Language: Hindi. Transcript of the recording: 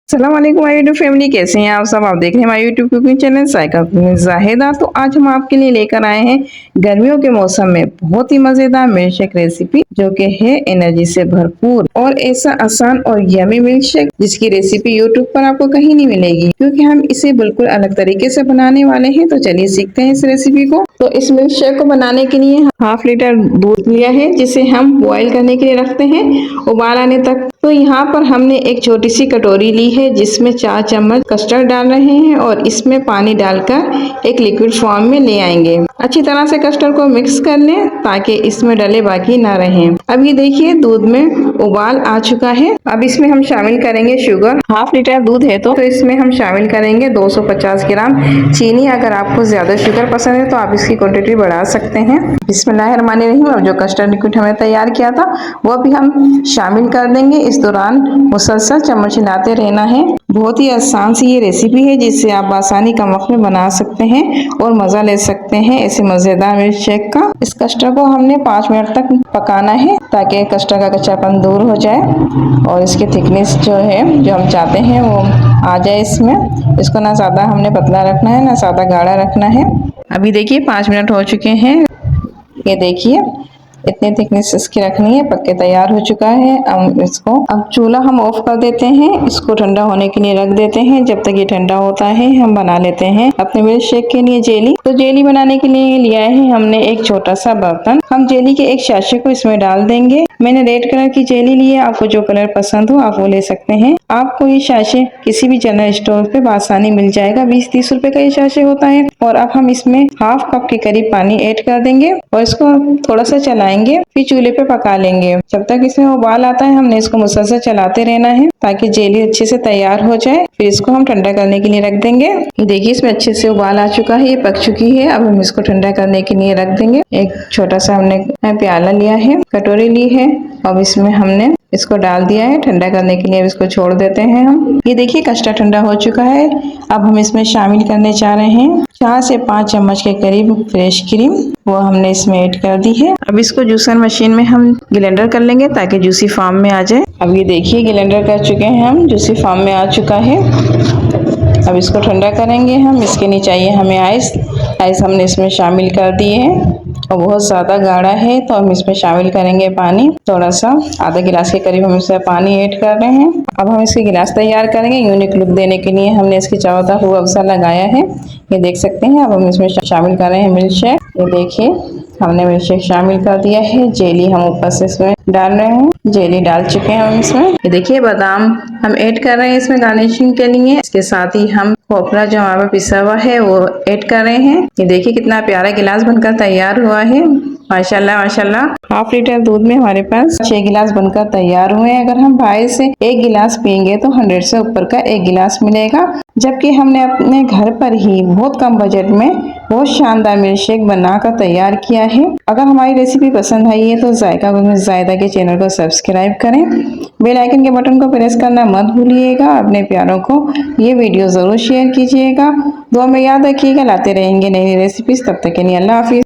अस्सलाम वालेकुम माय यूट्यूब फैमिली, कैसे हैं आप सब। आप देख रहे हैं हमारे यूट्यूब कुकिंग चैनल जायका कुकिंग जाहिदा। तो आज हम आपके लिए लेकर आए हैं गर्मियों के मौसम में बहुत ही मजेदार मिल्क शेक रेसिपी, जो कि है एनर्जी से भरपूर और ऐसा आसान और यमी मिल्क शेक जिसकी रेसिपी यूट्यूब पर आपको कहीं नहीं मिलेगी, क्योंकि हम इसे बिल्कुल अलग तरीके से बनाने वाले हैं। तो चलिए सीखते हैं इस रेसिपी को। तो इस मिल्क शेक को बनाने के लिए हाफ लीटर दूध लिया है, जिसे हम बॉईल करने के लिए रखते हैं उबाल आने तक। तो यहाँ पर हमने एक छोटी सी कटोरी ली है, जिसमें 4 चम्मच कस्टर्ड डाल रहे हैं और इसमें पानी डालकर एक लिक्विड फॉर्म में ले आएंगे। अच्छी तरह से कस्टर्ड को मिक्स कर लें ताकि इसमें डले बाकी ना रहें। अब ये देखिए दूध में उबाल आ चुका है। अब इसमें हम शामिल करेंगे शुगर। हाफ लीटर दूध है तो इसमें हम शामिल करेंगे 250 ग्राम चीनी। अगर आपको ज्यादा शुगर पसंद है तो आप इसकी क्वांटिटी बढ़ा सकते हैं। बिस्मिल्लाहिर्रहमानिर्रहीम। अब जो कस्टर्ड लिक्विड हमने तैयार किया था वो भी हम शामिल कर देंगे। इस दौरान मुसलसल चम्मच हिलाते रहना है। बहुत ही आसान सी ये रेसिपी है, जिससे आप आसानी कम वक्त में बना सकते हैं और मजा ले सकते हैं ऐसे मजेदार मिल्क शेक का। इस कस्टर्ड को हमने 5 मिनट तक पकाना है ताकि कस्टर्ड का कच्चापन दूर हो जाए और इसकी थिकनेस जो है जो हम चाहते हैं वो आ जाए इसमें। इसको ना ज्यादा हमने पतला रखना है ना ज्यादा गाढ़ा रखना है। अभी देखिए 5 मिनट हो चुके हैं। ये देखिए इतनी थिकनेस इसकी रखनी है। पक्के तैयार हो चुका है। अब चूल्हा हम ऑफ कर देते हैं। इसको ठंडा होने के लिए रख देते हैं। जब तक ये ठंडा होता है हम बना लेते हैं अपने मिल्क शेक के लिए जेली। तो जेली बनाने के लिए लिया है हमने एक छोटा सा बर्तन। हम जेली के एक साशे को इसमें डाल देंगे। मैंने रेड कलर की जेली ली है, आपको जो कलर पसंद हो आप वो ले सकते हैं। आपको ये साशे किसी भी जनरल स्टोर पे आसानी मिल जाएगा। 20-30 रुपए का ये साशे होता है। और अब हम इसमें हाफ कप के करीब पानी ऐड कर देंगे और इसको थोड़ा सा चलाएंगे, फिर चूल्हे पे पका लेंगे। जब तक इसमें उबाल आता है हमने इसको मुसलसल चलाते रहना है ताकि जेली अच्छे से तैयार हो जाए। फिर इसको हम ठंडा करने के लिए रख देंगे। देखिए इसमें अच्छे से उबाल आ चुका है, ये पक चुकी है। अब हम इसको ठंडा करने के लिए रख देंगे। एक छोटा सा हमने प्याला लिया है, कटोरी ली है। अब इसमें हमने इसको डाल दिया है ठंडा करने के लिए। अब इसको छोड़ देते हैं हम। ये देखिए कस्टर्ड ठंडा हो चुका है। अब हम इसमें शामिल करने जा रहे हैं 4 से 5 चम्मच के करीब फ्रेश क्रीम। वो हमने इसमें ऐड कर दी है। अब इसको जूसर मशीन में हम ग्राइंडर कर लेंगे ताकि जूसी फॉर्म में आ जाए। अब ये देखिए ग्राइंडर कर चुके हैं हम, जूसी फॉर्म में आ चुका है। अब इसको ठंडा करेंगे हम। इसके लिए चाहिए हमें आइस। आइस हमने इसमें शामिल कर दिए हैं और बहुत ज़्यादा गाढ़ा है तो हम इसमें शामिल करेंगे पानी। थोड़ा सा आधा गिलास के करीब हम इसमें पानी ऐड कर रहे हैं। अब हम इसके गिलास तैयार करेंगे। यूनिक लुक देने के लिए हमने इसकी चारों तरफ रूह अफ़ज़ा लगाया है, ये देख सकते हैं। अब हम इसमें शामिल कर रहे हैं मिल्क शेक। ये देखिए हमने मिल्क शेक शामिल कर दिया है। जेली हम ऊपर से इसमें डाल रहे हैं। जेली डाल चुके हैं हम इसमें। ये देखिए बादाम हम ऐड कर रहे हैं इसमें गार्निशिंग के लिए। इसके साथ ही हम खोपरा जो हमारा पिसा हुआ है वो ऐड कर रहे हैं। ये देखिए कितना प्यारा गिलास बनकर तैयार हुआ है। माशाल्लाह माशाल्लाह। हाफ लीटर दूध में हमारे पास 6 गिलास बनकर तैयार हुए हैं। अगर हम बाहर से 1 गिलास पियेंगे तो 100 से ऊपर का 1 गिलास मिलेगा, जबकि हमने अपने घर पर ही बहुत कम बजट में बहुत शानदार मिल्क शेक बनाकर तैयार किया है। अगर हमारी रेसिपी पसंद आई है तो जायका कुकिंग जाहिदा के चैनल को सब्सक्राइब करें। बेल आइकन के बटन को प्रेस करना मत भूलिएगा। अपने प्यारों को ये वीडियो जरूर शेयर कीजिएगा। दुआ में याद रखिएगा। लाते रहेंगे नई नई रेसिपीज। तब तक के लिए अल्लाह हाफिज।